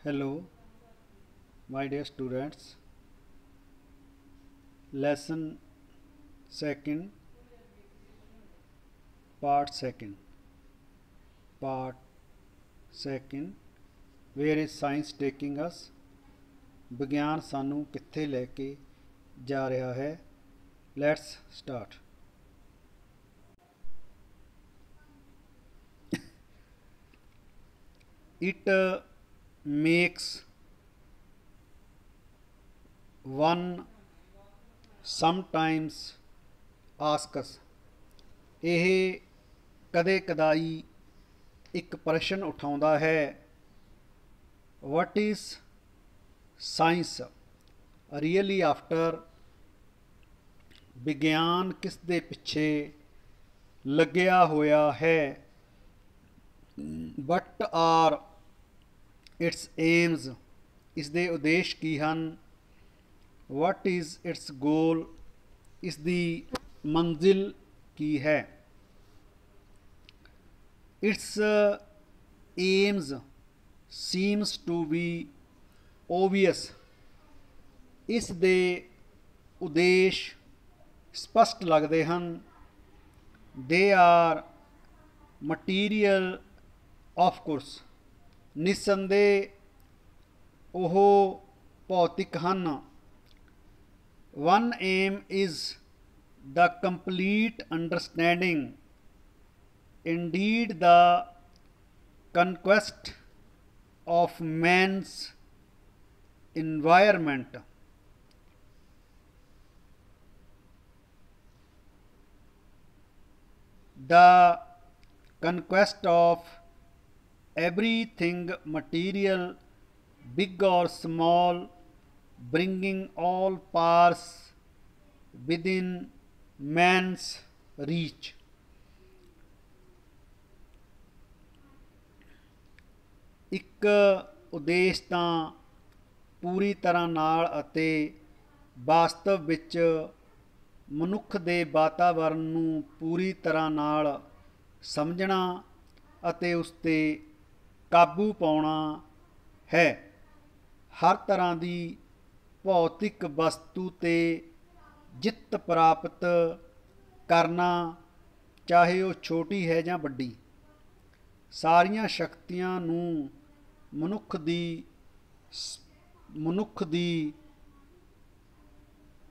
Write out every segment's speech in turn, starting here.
Hello, my dear students. Lesson second, part second. Part second. Where is science taking us? ਵਿਗਿਆਨ ਸਾਨੂੰ ਕਿੱਥੇ ਲੈ ਕੇ ਜਾ ਰਿਹਾ ਹੈ? Let's start. It makes one sometimes ask us. ਇਹ ਕਦੇ ਕਦਾਈ ਇੱਕ ਪ੍ਰਸ਼ਨ ਉਠਾਉਂਦਾ ਹੈ, what is science really after? ਵਿਗਿਆਨ ਕਿਸ ਦੇ ਪਿੱਛੇ ਲੱਗਿਆ ਹੋਇਆ ਹੈ? what are its aims? ਇਸ ਦੇ ਉਦੇਸ਼ ਕੀ ਹਨ? what is its goal? ਇਸ ਦੀ ਮੰਜ਼ਿਲ ਕੀ ਹੈ? its aims seems to be obvious. ਇਸ ਦੇ ਉਦੇਸ਼ ਸਪਸ਼ਟ ਲੱਗਦੇ ਹਨ. they are material of course. ਨਿਸੰਦੇਹ ਉਹ ਭੌਤਿਕ ਹਨ. one aim is the complete understanding, indeed the conquest of man's environment. The conquest of everything material, big or small, bringing all parts within man's reach. ਇੱਕ ਉਦੇਸ਼ ਤਾਂ ਪੂਰੀ ਤਰ੍ਹਾਂ ਨਾਲ ਅਤੇ ਵਾਸਤਵ ਵਿੱਚ ਮਨੁੱਖ ਦੇ ਵਾਤਾਵਰਨ ਨੂੰ ਪੂਰੀ ਤਰ੍ਹਾਂ ਨਾਲ ਸਮਝਣਾ ਅਤੇ ਉਸ 'ਤੇ ਕਾਬੂ ਪਾਉਣਾ ਹੈ. ਹਰ ਤਰ੍ਹਾਂ ਦੀ ਭੌਤਿਕ ਵਸਤੂ 'ਤੇ ਜਿੱਤ ਪ੍ਰਾਪਤ ਕਰਨਾ, ਚਾਹੇ ਉਹ ਛੋਟੀ ਹੈ ਜਾਂ ਵੱਡੀ. ਸਾਰੀਆਂ ਸ਼ਕਤੀਆਂ ਨੂੰ ਮਨੁੱਖ ਦੀ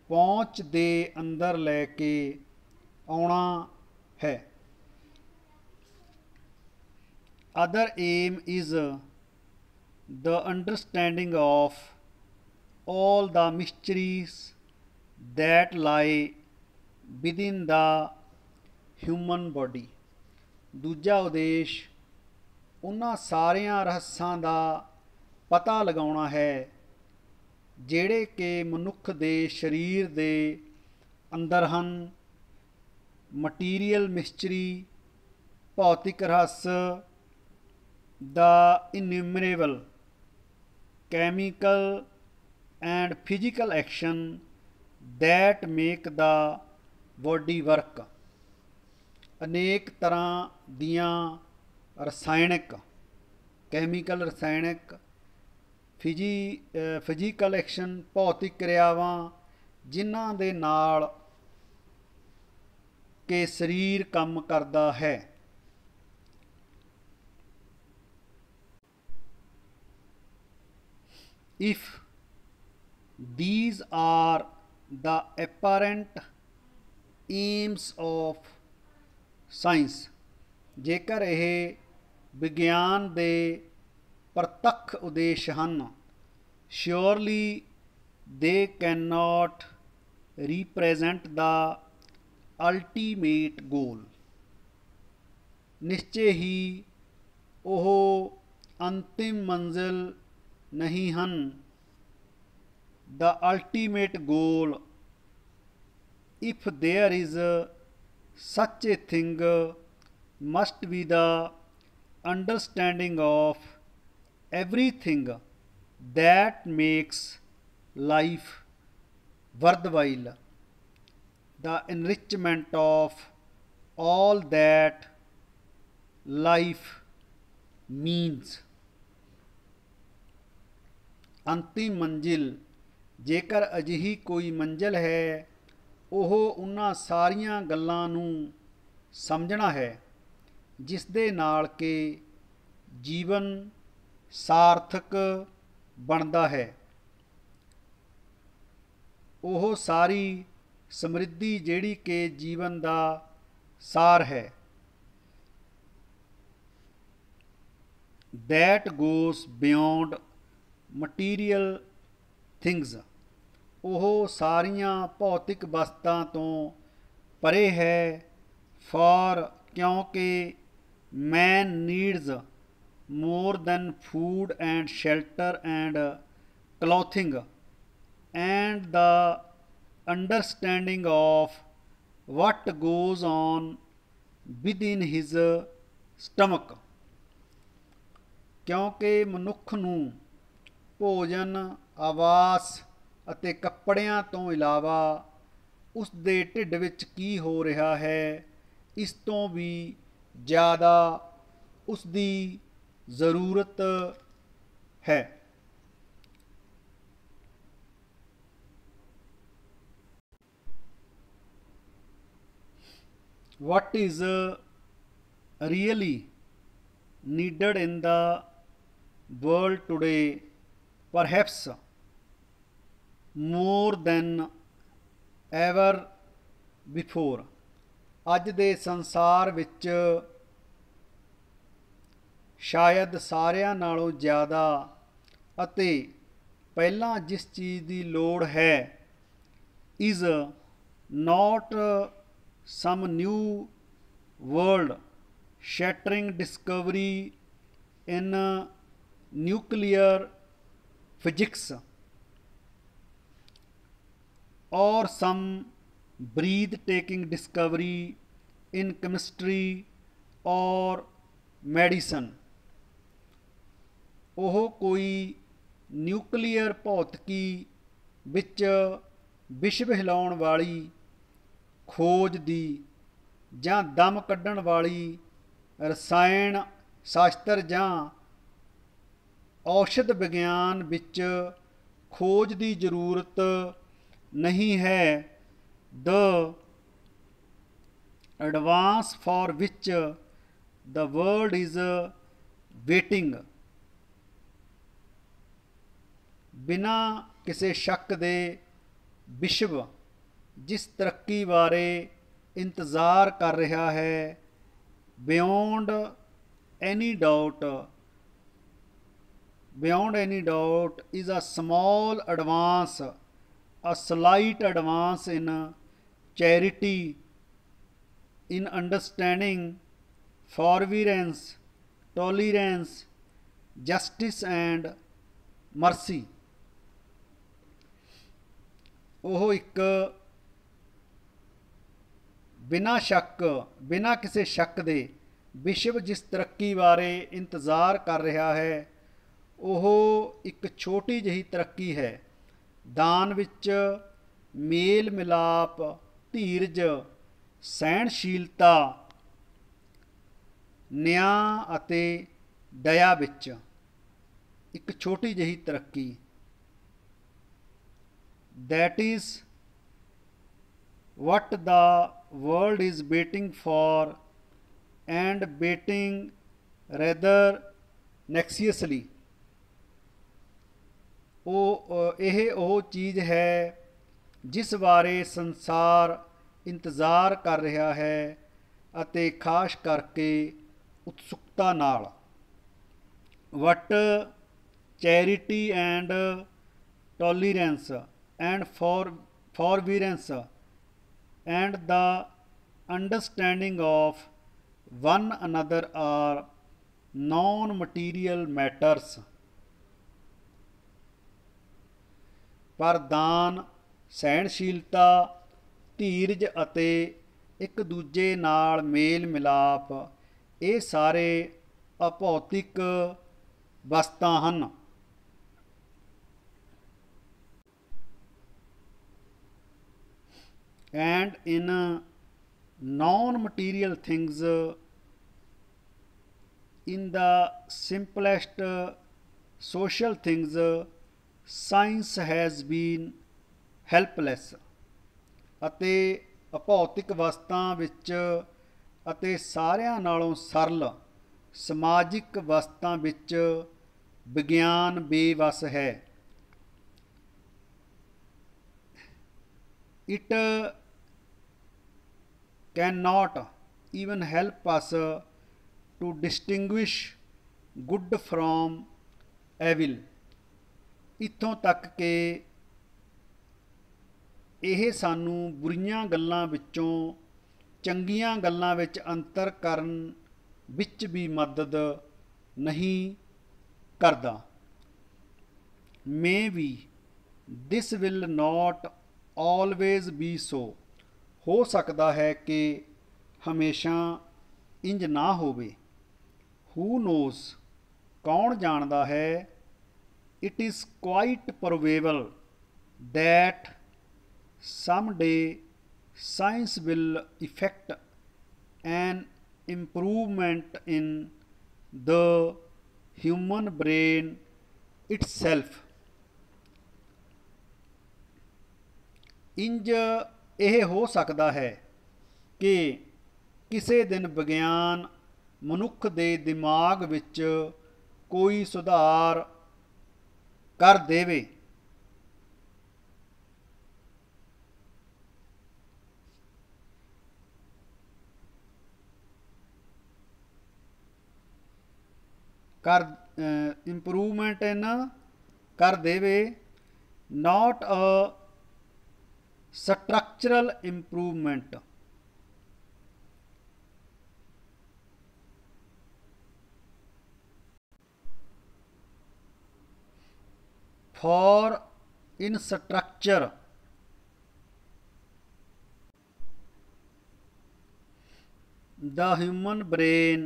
ਪਹੁੰਚ ਦੇ ਅੰਦਰ ਲੈ ਕੇ ਆਉਣਾ ਹੈ. other aim is the understanding of all the mysteries that lie within the human body. ਦੂਜਾ ਉਦੇਸ਼ ਉਹਨਾਂ ਸਾਰਿਆਂ ਰਹੱਸਾਂ ਦਾ ਪਤਾ ਲਗਾਉਣਾ ਹੈ ਜਿਹੜੇ ਕਿ ਮਨੁੱਖ ਦੇ ਸਰੀਰ ਦੇ ਅੰਦਰ ਹਨ. ਮਟੀਰੀਅਲ ਮਿਸਟਰੀ, ਭੌਤਿਕ ਰਹੱਸ, the innumerable chemical and physical action that make the body work. ਅਨੇਕ ਤਰ੍ਹਾਂ ਦੀਆਂ ਰਸਾਇਣਕ, ਕੈਮੀਕਲ ਰਸਾਇਣਕ, ਫਿਜ਼ੀਕਲ ਐਕਸ਼ਨ ਭੌਤਿਕ ਕਿਰਿਆਵਾਂ ਜਿਨ੍ਹਾਂ ਦੇ ਨਾਲ ਕਿ ਸਰੀਰ ਕੰਮ ਕਰਦਾ ਹੈ. if these are the apparent aims of science, ਜੇਕਰ ਇਹ ਵਿਗਿਆਨ ਦੇ ਪ੍ਰਤੱਖ ਉਦੇਸ਼ ਹਨ, surely they cannot represent the ultimate goal. ਨਿਸ਼ਚੇ ਹੀ ਉਹ ਅੰਤਿਮ ਮੰਜ਼ਿਲ ਨਹੀਂ ਹਨ. the ultimate goal, if there is such a thing, must be the understanding of everything that makes life worthwhile, the enrichment of all that life means. ਅੰਤਿਮ ਮੰਜ਼ਿਲ। ਜੇਕਰ ਅਜਿਹੀ ਕੋਈ ਮੰਜ਼ਿਲ ਹੈ, ਉਹ ਉਹਨਾਂ ਸਾਰੀਆਂ ਗੱਲਾਂ ਨੂੰ ਸਮਝਣਾ ਹੈ ਜਿਸ ਦੇ ਨਾਲ ਕਿ ਜੀਵਨ ਸਾਰਥਕ ਬਣਦਾ ਹੈ। ਉਹ ਸਾਰੀ ਸਮਰਿੱਧੀ ਜਿਹੜੀ ਕਿ ਜੀਵਨ ਦਾ ਸਾਰ ਹੈ। that goes beyond material things। ਉਹ ਸਾਰੀਆਂ ਭੌਤਿਕ ਵਸਤਾਂ ਤੋਂ ਪਰੇ ਹੈ। for ਕਿਉਂਕਿ man needs more than food and shelter and clothing and the understanding of what goes on within his stomach। ਕਿਉਂਕਿ ਮਨੁੱਖ ਨੂੰ ਭੋਜਨ, ਆਵਾਸ ਅਤੇ ਕੱਪੜਿਆਂ ਤੋਂ ਇਲਾਵਾ ਉਸ ਦੇ ਢਿੱਡ ਵਿੱਚ ਕੀ ਹੋ ਰਿਹਾ ਹੈ, ਇਸ ਤੋਂ ਵੀ ਜ਼ਿਆਦਾ ਉਸ ਦੀ ਜ਼ਰੂਰਤ ਹੈ। What is really needed in the world today, perhaps more than ever before। ਅੱਜ ਦੇ ਸੰਸਾਰ ਵਿੱਚ ਸ਼ਾਇਦ ਸਾਰਿਆਂ ਨਾਲੋਂ ਜ਼ਿਆਦਾ ਅਤੇ ਪਹਿਲਾਂ ਜਿਸ ਚੀਜ਼ ਦੀ ਲੋੜ ਹੈ is not some new world shattering discovery in nuclear physics or some breathtaking discovery in chemistry or medicine। ਉਹ ਕੋਈ ਨਿਊਕਲੀਅਰ ਭੌਤਿਕੀ ਵਿੱਚ ਵਿਸ਼ਵ ਹਿਲਾਉਣ ਵਾਲੀ ਖੋਜ ਦੀ ਜਾਂ ਦਮ ਕੱਢਣ ਵਾਲੀ ਰਸਾਇਣ ਸ਼ਾਸਤਰ ਜਾਂ ਔਸ਼ਧ ਵਿਗਿਆਨ ਵਿੱਚ ਖੋਜ ਦੀ ਜ਼ਰੂਰਤ ਨਹੀਂ ਹੈ। the advance for which the world is waiting। ਬਿਨਾਂ ਕਿਸੇ ਸ਼ੱਕ ਦੇ ਵਿਸ਼ਵ ਜਿਸ ਤਰੱਕੀ ਬਾਰੇ ਇੰਤਜ਼ਾਰ ਕਰ ਰਿਹਾ ਹੈ, beyond any doubt is a small advance, a slight advance in charity, in understanding, forbearance, tolerance, justice and mercy। ਉਹ ਇੱਕ ਬਿਨਾਂ ਕਿਸੇ ਸ਼ੱਕ ਦੇ ਵਿਸ਼ਵ ਜਿਸ ਤਰੱਕੀ ਬਾਰੇ ਇੰਤਜ਼ਾਰ ਕਰ ਰਿਹਾ ਹੈ, ਉਹ ਇੱਕ ਛੋਟੀ ਜਿਹੀ ਤਰੱਕੀ ਹੈ। ਦਾਨ ਵਿੱਚ ਮੇਲ ਮਿਲਾਪ, ਧੀਰਜ, ਸਹਿਣਸ਼ੀਲਤਾ, ਨਿਆਂ ਅਤੇ ਦਇਆ ਵਿੱਚ ਇੱਕ ਛੋਟੀ ਜਿਹੀ ਤਰੱਕੀ। that is what the world is waiting for and waiting rather anxiously। ਇਹ ਉਹ ਚੀਜ਼ ਹੈ ਜਿਸ ਬਾਰੇ ਸੰਸਾਰ ਇੰਤਜ਼ਾਰ ਕਰ ਰਿਹਾ ਹੈ ਅਤੇ ਖਾਸ ਕਰਕੇ ਉਤਸੁਕਤਾ ਨਾਲ। what charity and tolerance and forbearance and the understanding of one another are non-material matters। ਪਰ ਦਾਨ, ਸਹਿਣਸ਼ੀਲਤਾ, ਧੀਰਜ ਅਤੇ ਇੱਕ ਦੂਜੇ ਨਾਲ ਮੇਲ ਮਿਲਾਪ, ਇਹ ਸਾਰੇ ਅਭੌਤਿਕ ਵਸਤਾਂ ਹਨ। and in non-material things, in the simplest social things, science has been helpless. ਅਤੇ ਅਭੌਤਿਕ ਵਸਤਾਂ ਵਿੱਚ ਅਤੇ ਸਾਰਿਆਂ ਨਾਲੋਂ ਸਰਲ ਸਮਾਜਿਕ ਵਸਤਾਂ ਵਿੱਚ ਵਿਗਿਆਨ ਬੇਵੱਸ ਹੈ। It can not even help us to distinguish good from evil। ਇੱਥੋਂ ਤੱਕ ਕਿ ਇਹ ਸਾਨੂੰ ਬੁਰੀਆਂ ਗੱਲਾਂ ਵਿੱਚੋਂ ਚੰਗੀਆਂ ਗੱਲਾਂ ਵਿੱਚ ਅੰਤਰ ਕਰਨ ਵਿੱਚ ਵੀ ਮਦਦ ਨਹੀਂ ਕਰਦਾ। may be this will not always be so। ਹੋ ਸਕਦਾ ਹੈ ਕਿ ਹਮੇਸ਼ਾ ਇੰਜ ਨਾ ਹੋਵੇ। who knows ਕੌਣ ਜਾਣਦਾ ਹੈ। it is quite probable that someday science will effect an improvement in the human brain itself। ਇੰਜ ਇਹ ਹੋ ਸਕਦਾ ਹੈ ਕਿ ਕਿਸੇ ਦਿਨ ਵਿਗਿਆਨ ਮਨੁੱਖ ਦੇ ਦਿਮਾਗ ਵਿੱਚ ਕੋਈ ਸੁਧਾਰ ਕਰ ਦੇਵੇ। ਇੰਪਰੂਵਮੈਂਟ ਇਨ ਕਰ ਦੇਵੇ। Not a structural improvement. for in structure the human brain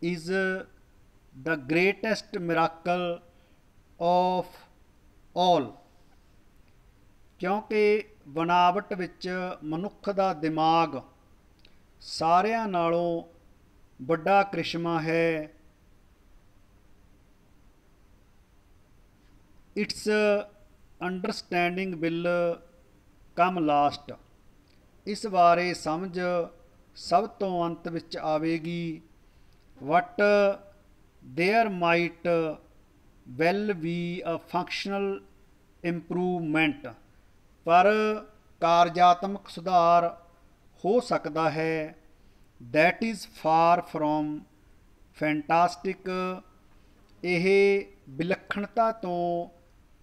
is the greatest miracle of all। ਕਿਉਂਕਿ ਬਣਾਵਟ ਵਿੱਚ ਮਨੁੱਖ ਦਾ ਦਿਮਾਗ ਸਾਰਿਆਂ ਨਾਲੋਂ ਵੱਡਾ ਕ੍ਰਿਸ਼ਮਾ ਹੈ। its understanding will come last। ਇਸ ਬਾਰੇ ਸਮਝ ਸਭ ਤੋਂ ਅੰਤ ਵਿੱਚ ਆਵੇਗੀ। what there might well be a functional improvement। ਪਰ ਕਾਰਜਾਤਮਕ ਸੁਧਾਰ ਹੋ ਸਕਦਾ ਹੈ। that is far from fantastic। ਇਹ ਵਿਲੱਖਣਤਾ ਤੋਂ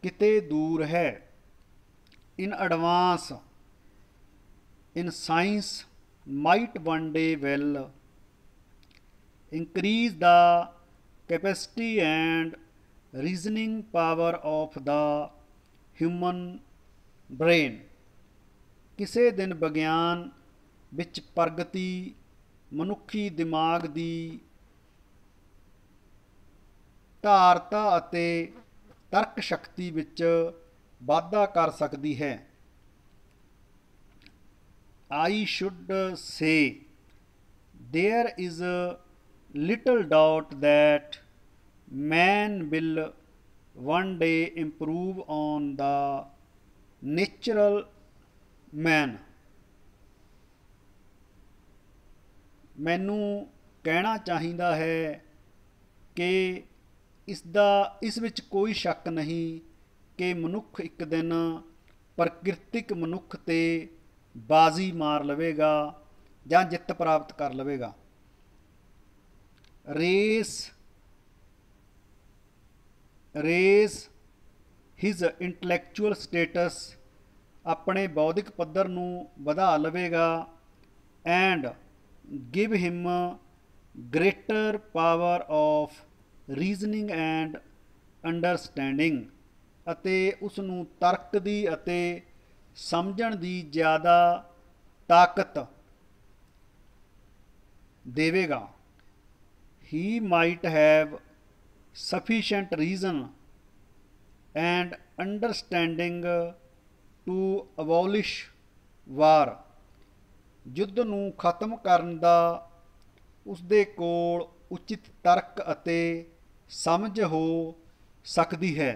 ਕਿਤੇ ਦੂਰ ਹੈ। in advance in science might one day well increase the capacity and reasoning power of the human brain। ਕਿਸੇ ਦਿਨ ਵਿਗਿਆਨ ਵਿੱਚ ਪ੍ਰਗਤੀ ਮਨੁੱਖੀ ਦਿਮਾਗ ਦੀ ਧਾਰਤਾ ਅਤੇ ਤਰਕ ਸ਼ਕਤੀ ਵਿੱਚ ਵਾਧਾ ਕਰ ਸਕਦੀ ਹੈ। I should say there is little doubt that man will one day improve on the natural man। ਮੈਨੂੰ ਕਹਿਣਾ ਚਾਹੀਦਾ ਹੈ ਕਿ ਇਸ ਵਿੱਚ ਕੋਈ ਸ਼ੱਕ ਨਹੀਂ ਕਿ ਮਨੁੱਖ ਇੱਕ ਦਿਨ ਪ੍ਰਕਿਰਤਿਕ ਮਨੁੱਖ 'ਤੇ ਬਾਜ਼ੀ ਮਾਰ ਲਵੇਗਾ ਜਾਂ ਜਿੱਤ ਪ੍ਰਾਪਤ ਕਰ ਲਵੇਗਾ। Raise his intellectual status. ਆਪਣੇ ਬੌਧਿਕ ਪੱਧਰ ਨੂੰ ਵਧਾ ਲਵੇਗਾ। And give him greater power of reasoning and understanding. ਅਤੇ ਉਸ ਨੂੰ ਤਰਕ ਦੀ ਅਤੇ ਸਮਝਣ ਦੀ ਜ਼ਿਆਦਾ ਤਾਕਤ ਦੇਵੇਗਾ। he might have sufficient reason and understanding to abolish war। ਯੁੱਧ ਨੂੰ ਖਤਮ ਕਰਨ ਦਾ ਉਸਦੇ ਕੋਲ ਉਚਿਤ ਤਰਕ ਅਤੇ ਸਮਝ ਹੋ ਸਕਦੀ ਹੈ।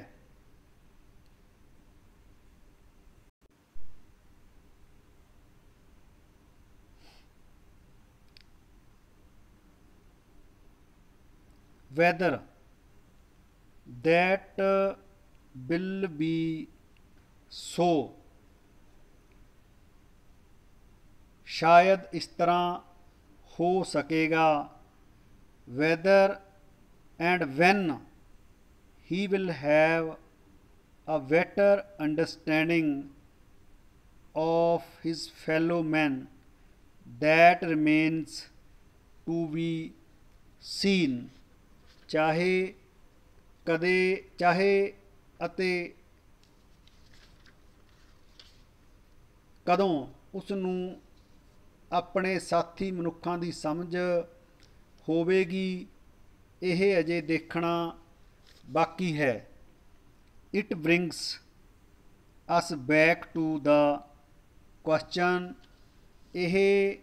whether that will be so, शायद इस तरह हो सकेगा, whether and when he will have a better understanding of his fellow men, that remains to be seen। ਚਾਹੇ ਕਦੇ ਚਾਹੇ ਅਤੇ ਕਦੋਂ ਉਸ ਨੂੰ ਆਪਣੇ ਸਾਥੀ ਮਨੁੱਖਾਂ ਦੀ ਸਮਝ ਹੋਵੇਗੀ, ਇਹ ਅਜੇ ਦੇਖਣਾ ਬਾਕੀ ਹੈ। It brings us back to the question, ਇਹ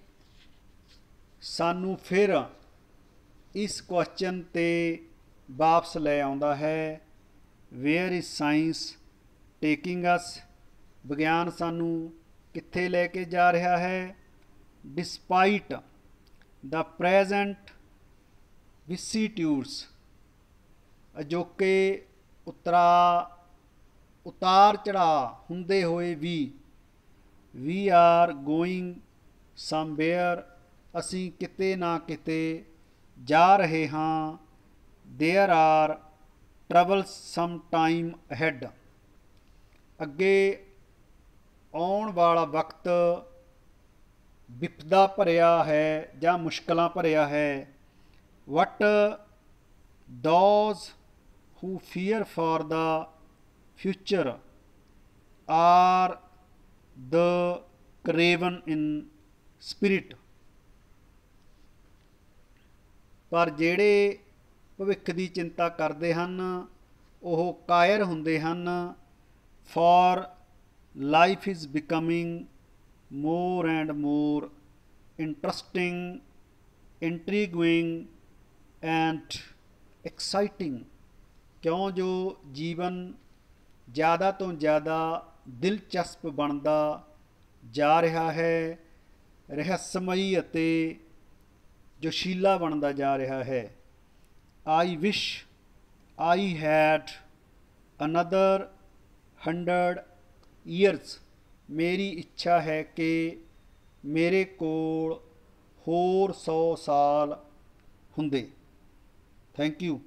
ਸਾਨੂੰ ਫਿਰ ਇਸ ਕੁਐਸਚਨ 'ਤੇ ਵਾਪਸ ਲੈ ਆਉਂਦਾ ਹੈ। ਵੇਅਰ ਇਜ਼ ਸਾਇੰਸ ਟੇਕਿੰਗ ਅਸ, ਵਿਗਿਆਨ ਸਾਨੂੰ ਕਿੱਥੇ ਲੈ ਕੇ ਜਾ ਰਿਹਾ ਹੈ। ਡਿਸਪਾਈਟ ਦਾ ਪ੍ਰੈਜ਼ੈਂਟ ਵਿਸੀਟਿਊਡਸ, ਅਜੋਕੇ ਉਤਾਰ ਚੜ੍ਹਾਅ ਹੁੰਦੇ ਹੋਏ ਵੀ। ਵੀ ਆਰ ਗੋਇੰਗ ਸਮਵੇਅਰ, ਅਸੀਂ ਕਿਤੇ ਨਾ ਕਿਤੇ ਜਾ ਰਹੇ ਹਾਂ। There are troubles some time ahead, ਅੱਗੇ ਆਉਣ ਵਾਲਾ ਵਕਤ ਵਿਪਦਾ ਭਰਿਆ ਹੈ ਜਾਂ ਮੁਸ਼ਕਲਾਂ ਭਰਿਆ ਹੈ। What those who fear for the future are the craven in spirit, ਪਰ ਜਿਹੜੇ ਭਵਿੱਖ ਦੀ ਚਿੰਤਾ ਕਰਦੇ ਹਨ ਉਹ ਕਾਇਰ ਹੁੰਦੇ ਹਨ। For life is becoming more and more interesting, intriguing and exciting, ਕਿਉਂ ਜੋ ਜੀਵਨ ਜ਼ਿਆਦਾ ਤੋਂ ਜ਼ਿਆਦਾ ਦਿਲਚਸਪ ਬਣਦਾ ਜਾ ਰਿਹਾ ਹੈ, ਰਹੱਸਮਈ ਅਤੇ ਜੋਸ਼ੀਲਾ ਬਣਦਾ ਜਾ ਰਿਹਾ ਹੈ। I wish I had another 100 years, ਮੇਰੀ ਇੱਛਾ ਹੈ ਕਿ ਮੇਰੇ ਕੋਲ ਹੋਰ 100 ਸਾਲ ਹੁੰਦੇ। Thank you.